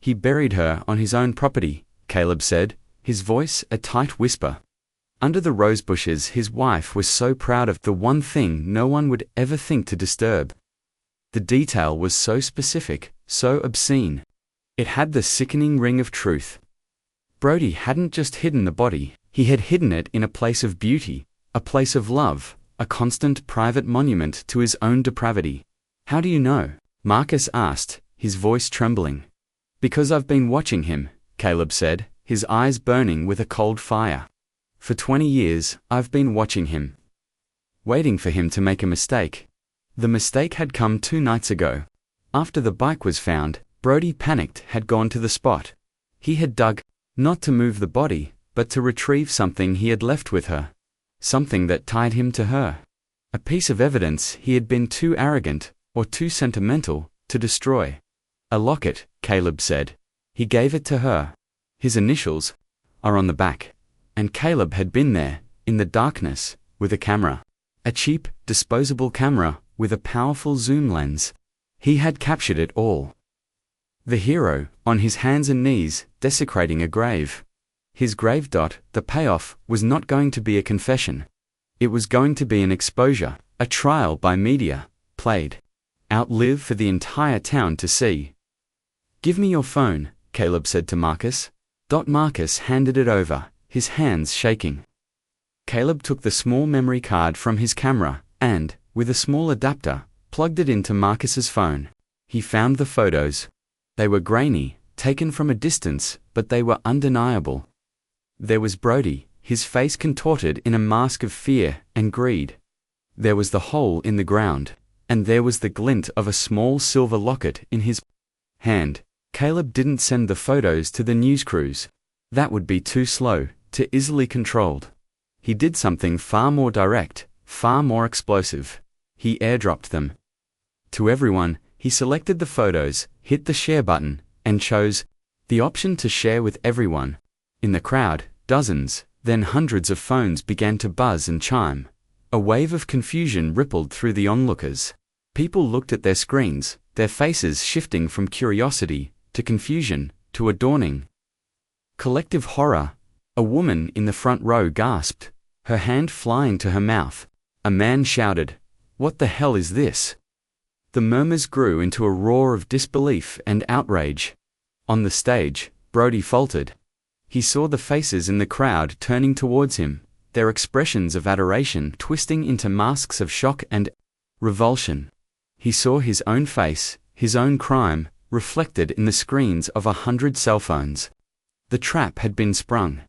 He buried her on his own property, Caleb said, his voice a tight whisper. Under the rose bushes his wife was so proud of the one thing no one would ever think to disturb. The detail was so specific, so obscene. It had the sickening ring of truth. Brody hadn't just hidden the body, he had hidden it in a place of beauty, a place of love, a constant private monument to his own depravity. How do you know? Marcus asked, his voice trembling. Because I've been watching him, Caleb said, his eyes burning with a cold fire. For 20 years, I've been watching him. Waiting for him to make a mistake. The mistake had come 2 nights ago. After the bike was found, Brody panicked had gone to the spot. He had dug, not to move the body, but to retrieve something he had left with her. Something that tied him to her. A piece of evidence he had been too arrogant, or too sentimental, to destroy. A locket, Caleb said. He gave it to her. His initials are on the back. And Caleb had been there, in the darkness, with a camera. A cheap, disposable camera, with a powerful zoom lens. He had captured it all. The hero, on his hands and knees, desecrating a grave. His grave. The payoff was not going to be a confession. It was going to be an exposure, a trial by media, played out live for the entire town to see. Give me your phone, Caleb said to Marcus. Marcus handed it over, his hands shaking. Caleb took the small memory card from his camera, and, with a small adapter, plugged it into Marcus's phone. He found the photos. They were grainy, taken from a distance, but they were undeniable. There was Brody, his face contorted in a mask of fear and greed. There was the hole in the ground, and there was the glint of a small silver locket in his hand. Caleb didn't send the photos to the news crews. That would be too slow, too easily controlled. He did something far more direct, far more explosive. He airdropped them. To everyone, he selected the photos, hit the share button, and chose the option to share with everyone. In the crowd, dozens, then hundreds of phones began to buzz and chime. A wave of confusion rippled through the onlookers. People looked at their screens, their faces shifting from curiosity, to confusion, to a dawning collective horror. A woman in the front row gasped, her hand flying to her mouth. A man shouted, "What the hell is this?" The murmurs grew into a roar of disbelief and outrage. On the stage, Brody faltered. He saw the faces in the crowd turning towards him, their expressions of adoration twisting into masks of shock and revulsion. He saw his own face, his own crime, reflected in the screens of 100 cell phones. The trap had been sprung.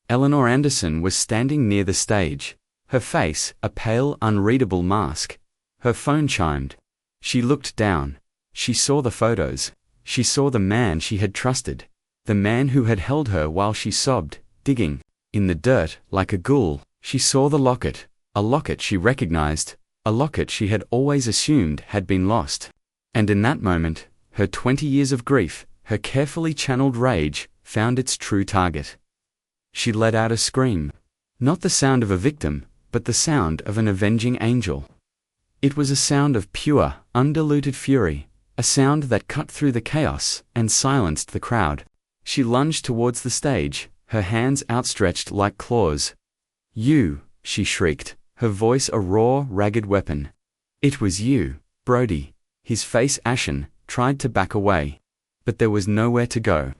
Eleanor Anderson was standing near the stage, her face a pale, unreadable mask. Her phone chimed. She looked down. She saw the photos. She saw the man she had trusted. The man who had held her while she sobbed, digging in the dirt like a ghoul. She saw the locket, a locket she recognized, a locket she had always assumed had been lost. And in that moment, her 20 years of grief, her carefully channeled rage, found its true target. She let out a scream. Not the sound of a victim, but the sound of an avenging angel. It was a sound of pure, undiluted fury, a sound that cut through the chaos and silenced the crowd. She lunged towards the stage, her hands outstretched like claws. "You," she shrieked, her voice a raw, ragged weapon. It was you, Brody. His face ashen, tried to back away. But there was nowhere to go.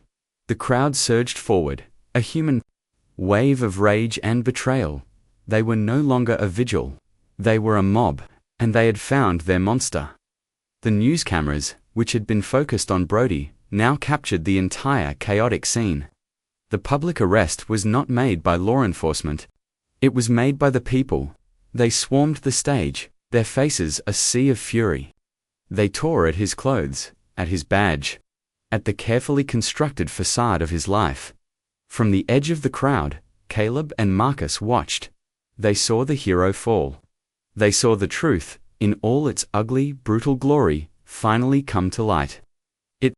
The crowd surged forward, a human wave of rage and betrayal. They were no longer a vigil. They were a mob, and they had found their monster. The news cameras, which had been focused on Brody, now captured the entire chaotic scene. The public arrest was not made by law enforcement. It was made by the people. They swarmed the stage, their faces a sea of fury. They tore at his clothes, at his badge, at the carefully constructed facade of his life. From the edge of the crowd, Caleb and Marcus watched. They saw the hero fall. They saw the truth, in all its ugly, brutal glory, finally come to light. It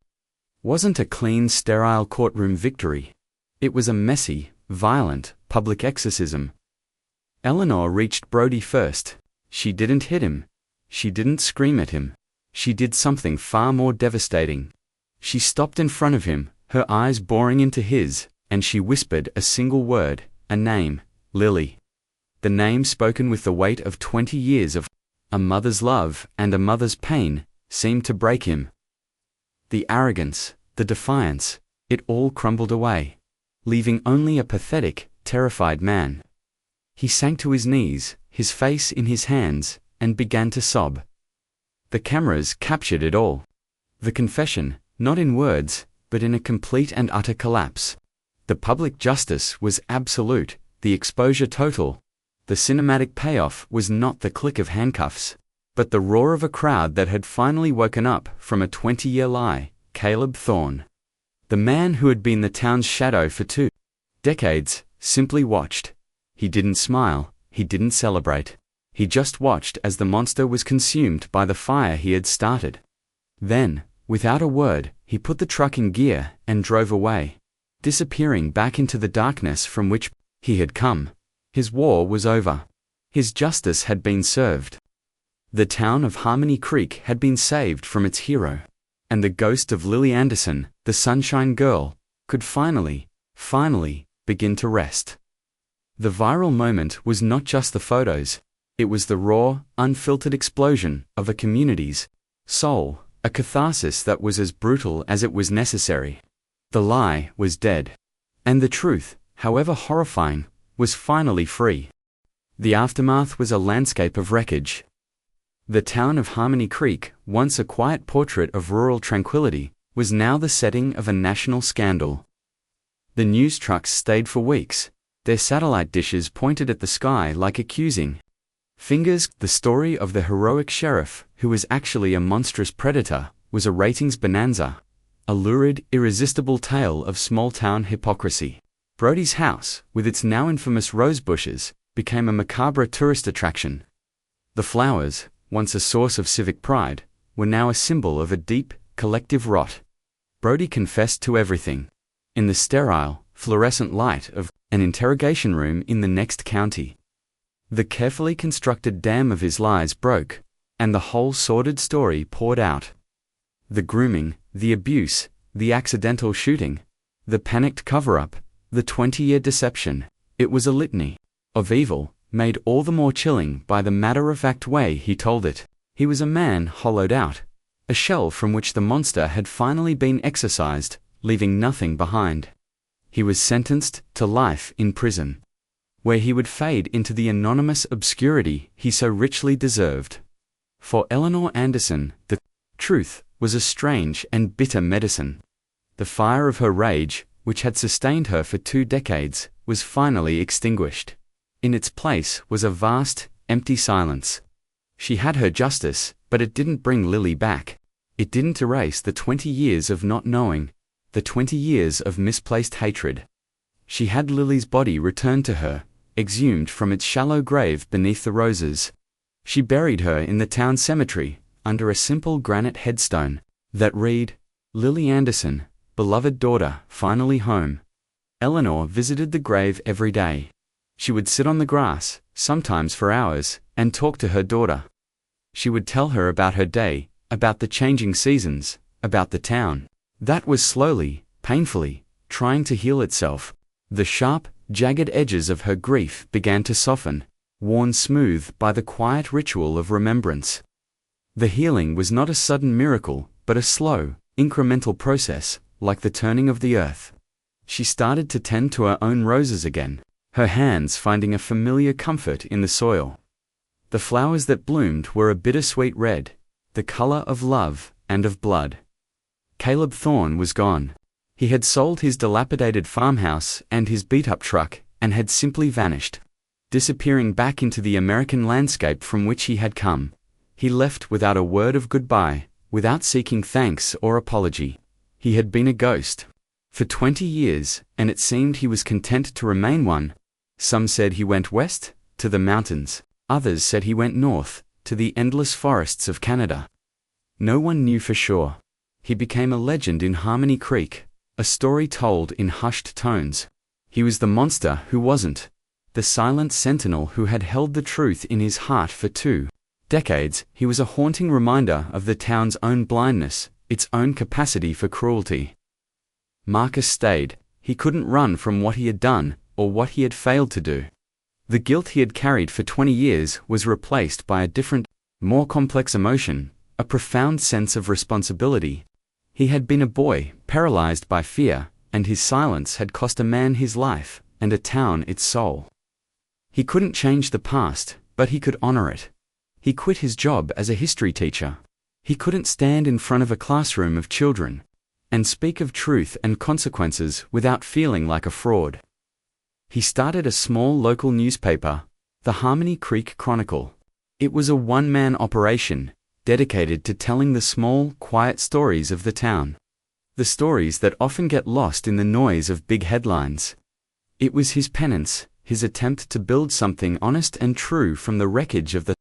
wasn't a clean, sterile courtroom victory. It was a messy, violent, public exorcism. Eleanor reached Brody first. She didn't hit him. She didn't scream at him. She did something far more devastating. She stopped in front of him, her eyes boring into his, and she whispered a single word, a name, Lily. The name spoken with the weight of 20 years of a mother's love and a mother's pain seemed to break him. The arrogance, the defiance, it all crumbled away, leaving only a pathetic, terrified man. He sank to his knees, his face in his hands, and began to sob. The cameras captured it all. The confession, not in words, but in a complete and utter collapse. The public justice was absolute, the exposure total. The cinematic payoff was not the click of handcuffs, but the roar of a crowd that had finally woken up from a 20-year lie. Caleb Thorne, the man who had been the town's shadow for 2 decades, simply watched. He didn't smile, he didn't celebrate. He just watched as the monster was consumed by the fire he had started. Then, without a word, he put the truck in gear and drove away, disappearing back into the darkness from which he had come. His war was over. His justice had been served. The town of Harmony Creek had been saved from its hero, and the ghost of Lily Anderson, the Sunshine Girl, could finally begin to rest. The viral moment was not just the photos, it was the raw, unfiltered explosion of a community's soul, a catharsis that was as brutal as it was necessary. The lie was dead, and the truth, however horrifying, was finally free. The aftermath was a landscape of wreckage. The town of Harmony Creek, once a quiet portrait of rural tranquility, was now the setting of a national scandal. The news trucks stayed for weeks, their satellite dishes pointed at the sky like accusing fingers. The story of the heroic sheriff, who was actually a monstrous predator, was a ratings bonanza, a lurid, irresistible tale of small-town hypocrisy. Brody's house, with its now infamous rose bushes, became a macabre tourist attraction. The flowers, once a source of civic pride, were now a symbol of a deep, collective rot. Brody confessed to everything. In the sterile, fluorescent light of an interrogation room in the next county. The carefully constructed dam of his lies broke, and the whole sordid story poured out. The grooming, the abuse, the accidental shooting, the panicked cover-up, the 20-year deception, it was a litany of evil, made all the more chilling by the matter-of-fact way he told it. He was a man hollowed out, a shell from which the monster had finally been exorcised, leaving nothing behind. He was sentenced to life in prison, where he would fade into the anonymous obscurity he so richly deserved. For Eleanor Anderson, the truth was a strange and bitter medicine. The fire of her rage, which had sustained her for 2 decades, was finally extinguished. In its place was a vast, empty silence. She had her justice, but it didn't bring Lily back. It didn't erase the 20 years of not knowing, the 20 years of misplaced hatred. She had Lily's body returned to her, exhumed from its shallow grave beneath the roses. She buried her in the town cemetery, under a simple granite headstone that read, "Lily Anderson, beloved daughter, finally home." Eleanor visited the grave every day. She would sit on the grass, sometimes for hours, and talk to her daughter. She would tell her about her day, about the changing seasons, about the town that was slowly, painfully, trying to heal itself. The sharp, jagged edges of her grief began to soften, worn smooth by the quiet ritual of remembrance. The healing was not a sudden miracle, but a slow, incremental process, like the turning of the earth. She started to tend to her own roses again, her hands finding a familiar comfort in the soil. The flowers that bloomed were a bittersweet red, the color of love and of blood. Caleb Thorne was gone. He had sold his dilapidated farmhouse and his beat-up truck, and had simply vanished, disappearing back into the American landscape from which he had come. He left without a word of goodbye, without seeking thanks or apology. He had been a ghost for 20 years, and it seemed he was content to remain one. Some said he went west, to the mountains. Others said he went north, to the endless forests of Canada. No one knew for sure. He became a legend in Harmony Creek, a story told in hushed tones. He was the monster who wasn't. The silent sentinel who had held the truth in his heart for 2 decades. He was a haunting reminder of the town's own blindness, its own capacity for cruelty. Marcus stayed. He couldn't run from what he had done, or what he had failed to do. The guilt he had carried for 20 years was replaced by a different, more complex emotion, a profound sense of responsibility. He had been a boy, paralyzed by fear, and his silence had cost a man his life, and a town its soul. He couldn't change the past, but he could honor it. He quit his job as a history teacher. He couldn't stand in front of a classroom of children and speak of truth and consequences without feeling like a fraud. He started a small local newspaper, the Harmony Creek Chronicle. It was a one-man operation, dedicated to telling the small, quiet stories of the town. The stories that often get lost in the noise of big headlines. It was his penance, his attempt to build something honest and true from the wreckage of the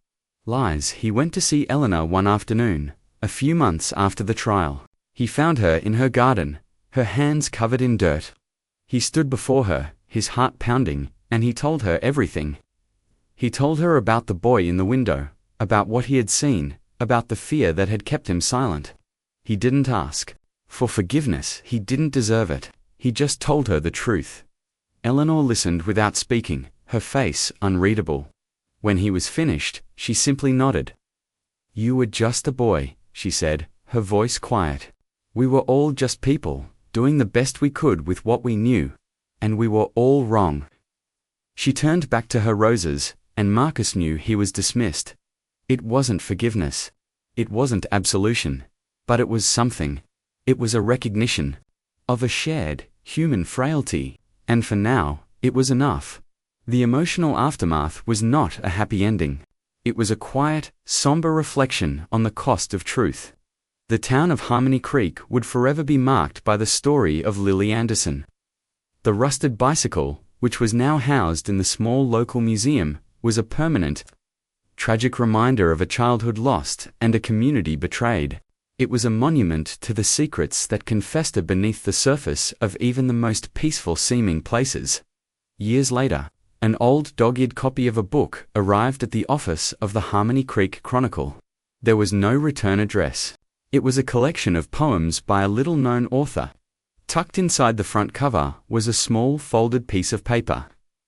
lies. He went to see Eleanor one afternoon, a few months after the trial. He found her in her garden, her hands covered in dirt. He stood before her, his heart pounding, and he told her everything. He told her about the boy in the window, about what he had seen, about the fear that had kept him silent. He didn't ask for forgiveness. He didn't deserve it. He just told her the truth. Eleanor listened without speaking, her face unreadable. When he was finished, she simply nodded. "You were just a boy," she said, her voice quiet. "We were all just people, doing the best we could with what we knew. And we were all wrong." She turned back to her roses, and Marcus knew he was dismissed. It wasn't forgiveness. It wasn't absolution. But it was something. It was a recognition of a shared, human frailty. And for now, it was enough. The emotional aftermath was not a happy ending. It was a quiet, somber reflection on the cost of truth. The town of Harmony Creek would forever be marked by the story of Lily Anderson. The rusted bicycle, which was now housed in the small local museum, was a permanent, tragic reminder of a childhood lost and a community betrayed. It was a monument to the secrets that can fester beneath the surface of even the most peaceful-seeming places. Years later, an old dog-eared copy of a book arrived at the office of the Harmony Creek Chronicle. There was no return address. It was a collection of poems by a little-known author. Tucked inside the front cover was a small folded piece of paper.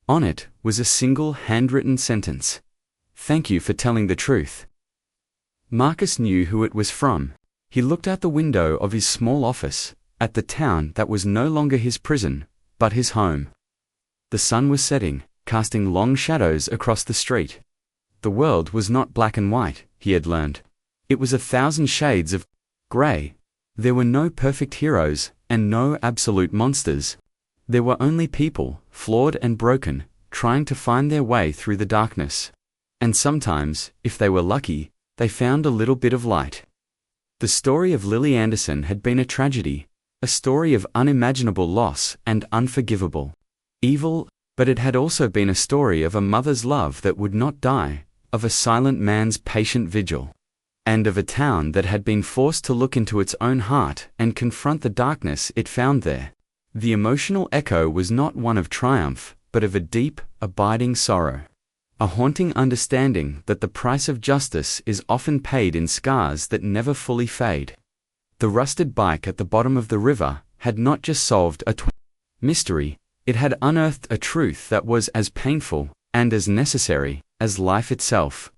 On it was a single handwritten sentence. "Thank you for telling the truth." Marcus knew who it was from. He looked out the window of his small office, at the town that was no longer his prison, but his home. The sun was setting, casting long shadows across the street. The world was not black and white, he had learned. It was 1,000 shades of grey. There were no perfect heroes, and no absolute monsters. There were only people, flawed and broken, trying to find their way through the darkness. And sometimes, if they were lucky, they found a little bit of light. The story of Lily Anderson had been a tragedy, a story of unimaginable loss and unforgivable evil, but it had also been a story of a mother's love that would not die, of a silent man's patient vigil, and of a town that had been forced to look into its own heart and confront the darkness it found there. The emotional echo was not one of triumph, but of a deep, abiding sorrow. A haunting understanding that the price of justice is often paid in scars that never fully fade. The rusted bike at the bottom of the river had not just solved a mystery, it had unearthed a truth that was as painful and as necessary as life itself.